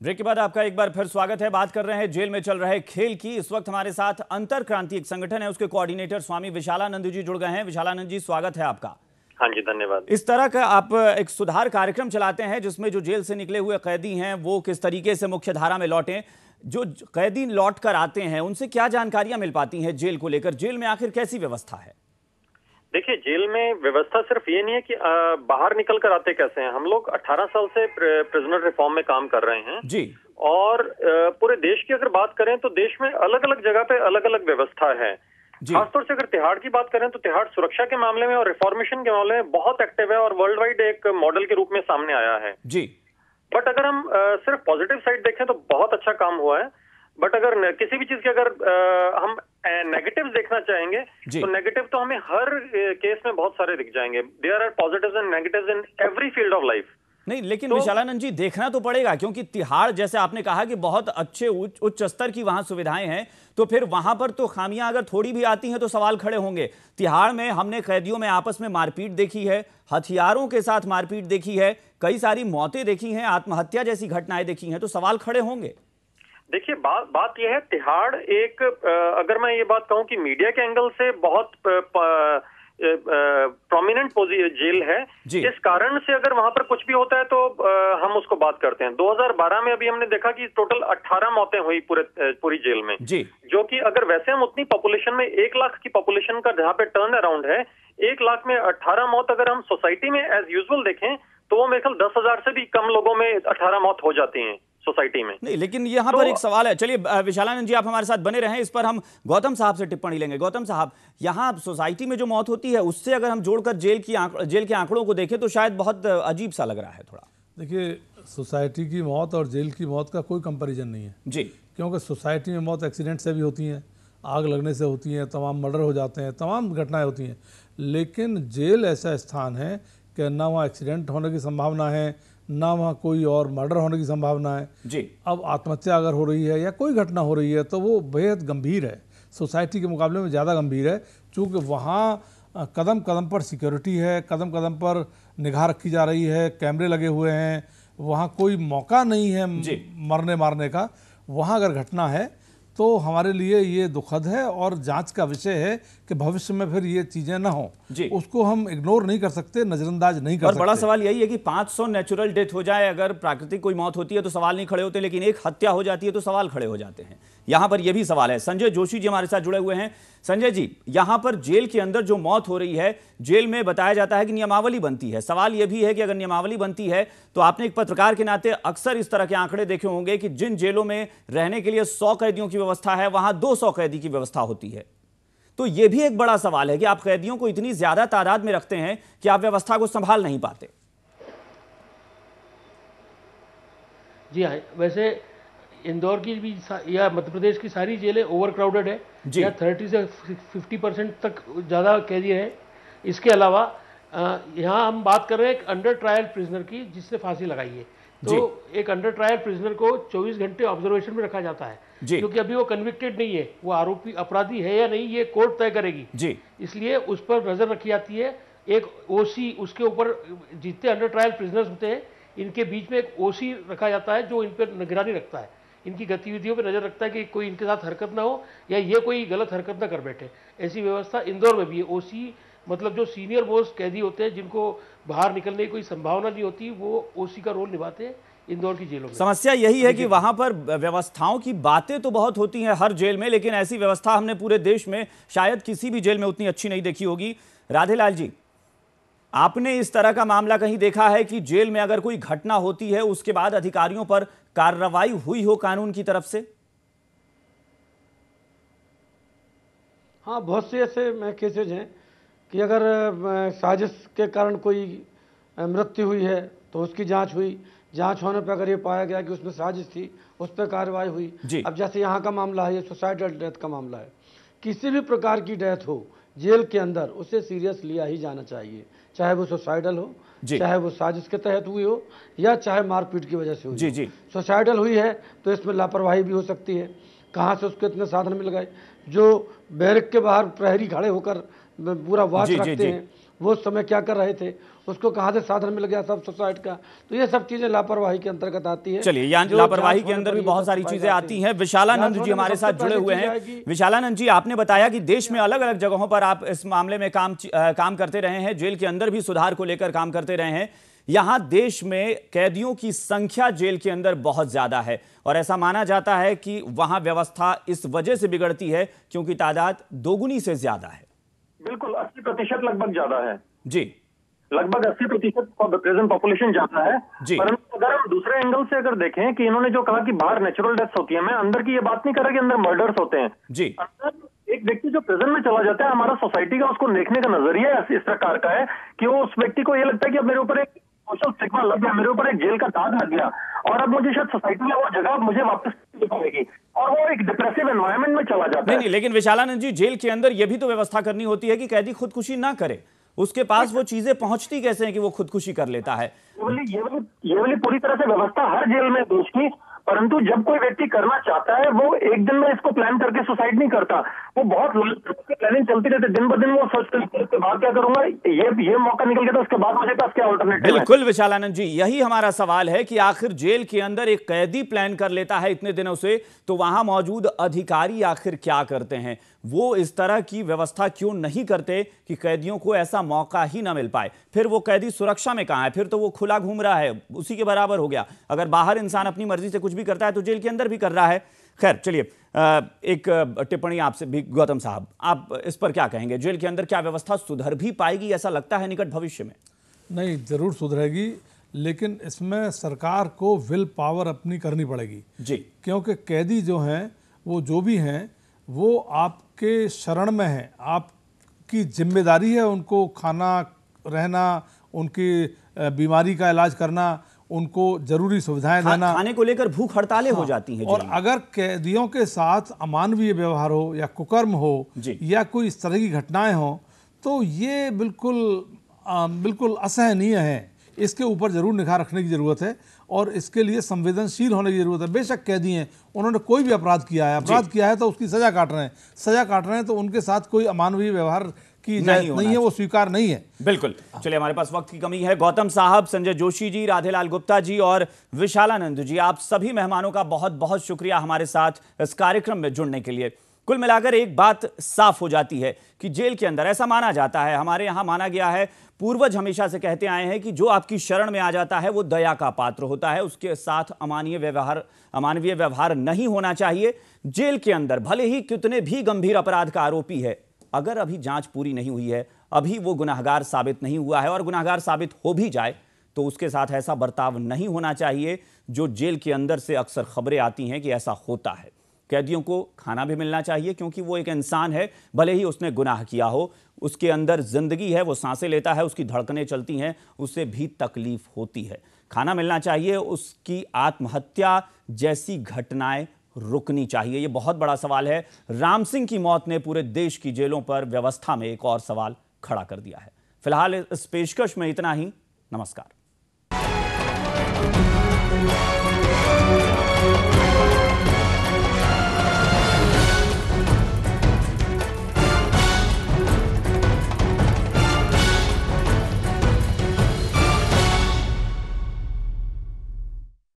Break के बाद आपका एक बार फिर स्वागत है। बात कर रहे हैं जेल में चल रहे खेल की। इस वक्त हमारे साथ अंतर क्रांति एक संगठन है, उसके कोऑर्डिनेटर स्वामी विशालानंद जी जुड़ गए हैं। विशालानंद जी, स्वागत है आपका। हाँ जी, धन्यवाद। इस तरह का आप एक सुधार कार्यक्रम चलाते हैं जिसमें जो जेल से निकले हुए कैदी हैं वो किस तरीके से मुख्य धारा में लौटें। जो कैदी लौट कर आते हैं उनसे क्या जानकारियां मिल पाती हैं जेल को लेकर? जेल में आखिर कैसी व्यवस्था है? देखिए, जेल में व्यवस्था सिर्फ ये नहीं है कि बाहर निकल कर आते कैसे हैं। हम लोग 18 साल से प्रिजनर रिफॉर्म में काम कर रहे हैं जी। और पूरे देश की अगर बात करें तो देश में अलग अलग जगह पे अलग अलग व्यवस्था है। खासतौर से अगर तिहाड़ की बात करें तो तिहाड़ सुरक्षा के मामले में और रिफॉर्मेशन के मामले में बहुत एक्टिव है और वर्ल्ड वाइड एक मॉडल के रूप में सामने आया है जी। बट अगर हम सिर्फ पॉजिटिव साइड देखें तो बहुत अच्छा काम हुआ है। बट अगर किसी भी चीज के अगर हम नेगेटिव्स देखना चाहेंगे तो नेगेटिव तो हमें हर केस में बहुत सारे दिख जाएंगे। There are positives and negatives in every field of life. नहीं, लेकिन विशालानंद जी देखना तो पड़ेगा, क्योंकि तिहाड़ जैसे आपने कहा कि बहुत अच्छे उच्च स्तर की वहां सुविधाएं हैं, तो फिर वहां पर तो खामियां अगर थोड़ी भी आती हैं तो सवाल खड़े होंगे। तिहाड़ में हमने कैदियों में आपस में मारपीट देखी है, हथियारों के साथ मारपीट देखी है, कई सारी मौतें देखी हैं, आत्महत्या जैसी घटनाएं देखी हैं, तो सवाल खड़े होंगे। देखिए, बात यह है, तिहाड़ एक अगर मैं ये बात कहूं कि मीडिया के एंगल से बहुत प्रोमिनेंट जेल है। इस कारण से अगर वहां पर कुछ भी होता है तो हम उसको बात करते हैं। 2012 में अभी हमने देखा कि टोटल 18 मौतें हुई पूरी जेल में जी। जो कि अगर वैसे हम उतनी पॉपुलेशन में 1 लाख की पॉपुलेशन का जहां पे टर्न अराउंड है, 1 लाख में 18 मौत अगर हम सोसाइटी में एज यूजुअल देखें तो वो मेरे ख्याल 10,000 से भी कम लोगों में 18 मौत हो जाती हैं सोसाइटी में। नहीं, लेकिन यहाँ पर एक सवाल है। चलिए विशालानंद जी, आप हमारे साथ बने रहें, इस पर हम गौतम साहब से टिप्पणी लेंगे। गौतम साहब, यहाँ सोसाइटी में जो मौत होती है उससे अगर हम जोड़कर जेल के आंकड़ों को देखें तो शायद बहुत अजीब सा लग रहा है थोड़ा। देखिए, सोसाइटी की मौत और जेल की मौत का कोई कंपैरिजन नहीं है जी, क्योंकि सोसाइटी में मौत एक्सीडेंट से भी होती हैं, आग लगने से होती हैं, तमाम मर्डर हो जाते हैं, तमाम घटनाएं होती हैं। लेकिन जेल ऐसा स्थान है कि ना वहाँ एक्सीडेंट होने की संभावना है, ना वहाँ कोई और मर्डर होने की संभावना है जी। अब आत्महत्या अगर हो रही है या कोई घटना हो रही है तो वो बेहद गंभीर है, सोसाइटी के मुकाबले में ज़्यादा गंभीर है, चूँकि वहाँ कदम कदम पर सिक्योरिटी है, कदम कदम पर निगाह रखी जा रही है, कैमरे लगे हुए हैं, वहाँ कोई मौका नहीं है मरने मारने का। वहाँ अगर घटना है तो हमारे लिए ये दुखद है और जांच का विषय है कि भविष्य में फिर ये चीज़ें ना हो, उसको हम इग्नोर नहीं कर सकते, नज़रअंदाज नहीं कर सकते। और बड़ा सवाल यही है कि 500 नेचुरल डेथ हो जाए, अगर प्राकृतिक कोई मौत होती है तो सवाल नहीं खड़े होते, लेकिन एक हत्या हो जाती है तो सवाल खड़े हो जाते हैं। यहाँ पर यह भी सवाल है। संजय जोशी जी हमारे साथ जुड़े हुए हैं। संजय जी, यहाँ पर जेल के अंदर जो मौत हो रही है, जेल में बताया जाता है कि नियमावली बनती है। सवाल यह भी है कि अगर नियमावली बनती है तो आपने एक पत्रकार के नाते अक्सर इस तरह के आंकड़े देखे होंगे कि जिन जेलों में रहने के लिए 100 कैदियों की व्यवस्था है वहां 200 कैदी की व्यवस्था होती है। तो यह भी एक बड़ा सवाल है कि आप कैदियों को इतनी ज्यादा तादाद में रखते हैं कि आप व्यवस्था को संभाल नहीं पाते। जी हाँ, वैसे इंदौर की भी या मध्य प्रदेश की सारी जेलें ओवर क्राउडेड है, या 30 से 50% तक ज़्यादा कैदी हैं। इसके अलावा यहाँ हम बात कर रहे हैं एक अंडर ट्रायल प्रिजनर की जिससे फांसी लगाई है। तो एक अंडर ट्रायल प्रिजनर को 24 घंटे ऑब्जर्वेशन में रखा जाता है, क्योंकि अभी वो कन्विक्टेड नहीं है, वो आरोपी अपराधी है या नहीं ये कोर्ट तय करेगी। इसलिए उस पर नज़र रखी जाती है। एक ओसी उसके ऊपर, जितने अंडर ट्रायल प्रिजनर्स होते हैं इनके बीच में एक ओसी रखा जाता है जो इन पर निगरानी रखता है, इनकी गतिविधियों पर नज़र रखता है कि कोई इनके साथ हरकत ना हो या ये कोई गलत हरकत ना कर बैठे। ऐसी व्यवस्था इंदौर में भी है। ओसी मतलब जो सीनियर मोस्ट कैदी होते हैं जिनको बाहर निकलने की कोई संभावना नहीं होती, वो ओसी का रोल निभाते हैं इंदौर की जेलों में। समस्या यही है कि वहां पर व्यवस्थाओं की बातें तो बहुत होती हैं हर जेल में, लेकिन ऐसी व्यवस्था हमने पूरे देश में शायद किसी भी जेल में उतनी अच्छी नहीं देखी होगी। राधेलाल जी, आपने इस तरह का मामला कहीं देखा है कि जेल में अगर कोई घटना होती है उसके बाद अधिकारियों पर कार्रवाई हुई हो कानून की तरफ से? हाँ, बहुत से ऐसे केसेज हैं कि अगर साजिश के कारण कोई मृत्यु हुई है तो उसकी जांच हुई, जांच होने पर अगर ये पाया गया कि उसमें साजिश थी, उस पर कार्रवाई हुई। अब जैसे यहाँ का मामला है, ये सुसाइडल डेथ का मामला है। किसी भी प्रकार की डेथ हो जेल के अंदर उसे सीरियस लिया ही जाना चाहिए, चाहे वो सुसाइडल हो, चाहे वो साजिश के तहत हुई हो या चाहे मारपीट की वजह से हुई हो। सुसाइडल हुई है तो इसमें लापरवाही भी हो सकती है, कहाँ से उसको इतने साधन मिल गए। जो बैरक के बाहर प्रहरी खड़े होकर पूरा वॉच रखते हैं वो उस समय क्या कर रहे थे, उसको कहाँ से साधन मिल गया सब सुसाइड का। तो ये सब चीजें लापरवाही के अंतर्गत आती है। चलिए, यहाँ लापरवाही के अंदर भी बहुत सारी चीजें आती हैं। विशालानंद जी हमारे साथ जुड़े हुए हैं। विशालानंद जी, आपने बताया कि देश में अलग अलग जगहों पर आप इस मामले में काम करते रहे हैं, जेल के अंदर भी सुधार को लेकर काम करते रहे हैं। यहां देश में कैदियों की संख्या जेल के अंदर बहुत ज्यादा है और ऐसा माना जाता है कि वहां व्यवस्था इस वजह से बिगड़ती है क्योंकि तादाद दोगुनी से ज्यादा है। बिल्कुल 80% लगभग ज्यादा है जी, लगभग 80% प्रेजेंट पॉपुलेशन ज्यादा है जी। परंतु अगर हम दूसरे एंगल से अगर देखें कि इन्होंने जो कहा कि बाहर नेचुरल डेथ्स होती है, मैं अंदर की ये बात नहीं कर रहा कि अंदर मर्डर्स होते हैं जी। अंदर एक व्यक्ति जो प्रिजन में चला जाता है, हमारा सोसाइटी का उसको देखने का नजरिया इस प्रकार का है कि वो उस व्यक्ति को ये लगता है कि अब मेरे ऊपर एक सोशल स्टिग्मा लग गया, मेरे ऊपर एक जेल का दाग लग गया और अब मुझे शायद सोसाइटी में वो जगह मुझे वापस नहीं मिलेगी और वो एक डिप्रेसिव एनवायरनमेंट में चला जाता है। नहीं, लेकिन विशालानंद जी, जेल के अंदर यह भी तो व्यवस्था करनी होती है कि कैदी खुदकुशी ना करे। उसके पास वो चीजें पहुंचती कैसे हैं कि वो खुदकुशी कर लेता है? ये वाली पूरी तरह से व्यवस्था हर जेल में देश की, परंतु जब कोई व्यक्ति करना चाहता है वो एक दिन में इसको प्लान करके सुसाइड नहीं करता, वो बहुत प्लानिंग चलती रहती है, दिन ब दिन वो सोचते हैं इसके बाद क्या करूंगा, ये मौका निकल गया तो उसके बाद मुझे पास क्या अल्टरनेटिव है। बिल्कुल विशालानंद जी, यही हमारा सवाल है कि आखिर जेल के अंदर एक कैदी प्लान कर लेता है इतने दिनों से, तो वहां मौजूद अधिकारी आखिर क्या करते हैं? वो इस तरह की व्यवस्था क्यों नहीं करते कि कैदियों को ऐसा मौका ही ना मिल पाए? फिर वो कैदी सुरक्षा में कहां है? फिर तो वो खुला घूम रहा है, उसी के बराबर हो गया। अगर बाहर इंसान अपनी मर्जी से कुछ भी करता है तो जेल के अंदर भी कर रहा है। खैर चलिए, एक टिप्पणी आपसे भी, गौतम साहब, आप इस पर क्या कहेंगे? जेल के अंदर क्या व्यवस्था सुधर भी पाएगी, ऐसा लगता है निकट भविष्य में? नहीं, जरूर सुधरेगी, लेकिन इसमें सरकार को विल पावर अपनी करनी पड़ेगी जी, क्योंकि कैदी जो हैं वो जो भी हैं वो आपके शरण में हैं, आपकी जिम्मेदारी है उनको खाना, रहना, उनकी बीमारी का इलाज करना, उनको जरूरी सुविधाएं देना। खाने को लेकर भूख हड़तालें हो जाती हैं। और अगर कैदियों के साथ अमानवीय व्यवहार हो या कुकर्म हो या कोई इस तरह की घटनाएं हो तो ये बिल्कुल असहनीय है। इसके ऊपर जरूर निगाह रखने की जरूरत है और इसके लिए संवेदनशील होने की जरूरत है। बेशक कैदी हैं, उन्होंने कोई भी अपराध किया है तो उसकी सजा काट रहे हैं, तो उनके साथ कोई अमानवीय व्यवहार की नहीं है, वो स्वीकार नहीं है। बिल्कुल। चलिए, हमारे पास वक्त की कमी है। गौतम साहब, संजय जोशी जी, राधेलाल गुप्ता जी और विशालानंद जी, आप सभी मेहमानों का बहुत बहुत शुक्रिया हमारे साथ इस कार्यक्रम में जुड़ने के लिए। कुल मिलाकर एक बात साफ हो जाती है कि जेल के अंदर ऐसा माना जाता है, हमारे यहां माना गया है, पूर्वज हमेशा से कहते आए हैं कि जो आपकी शरण में आ जाता है वो दया का पात्र होता है, उसके साथ अमानवीय व्यवहार नहीं होना चाहिए। जेल के अंदर भले ही कितने भी गंभीर अपराध का आरोपी है, अगर अभी जांच पूरी नहीं हुई है, अभी वो गुनाहगार साबित नहीं हुआ है और गुनाहगार साबित हो भी जाए तो उसके साथ ऐसा बर्ताव नहीं होना चाहिए जो जेल के अंदर से अक्सर खबरें आती हैं कि ऐसा होता है। कैदियों को खाना भी मिलना चाहिए क्योंकि वो एक इंसान है, भले ही उसने गुनाह किया हो, उसके अंदर जिंदगी है, वो सांसें लेता है, उसकी धड़कनें चलती हैं, उससे भी तकलीफ होती है। खाना मिलना चाहिए, उसकी आत्महत्या जैसी घटनाएं रुकनी चाहिए। ये बहुत बड़ा सवाल है। राम सिंह की मौत ने पूरे देश की जेलों पर व्यवस्था में एक और सवाल खड़ा कर दिया है। फिलहाल इस पेशकश में इतना ही। नमस्कार।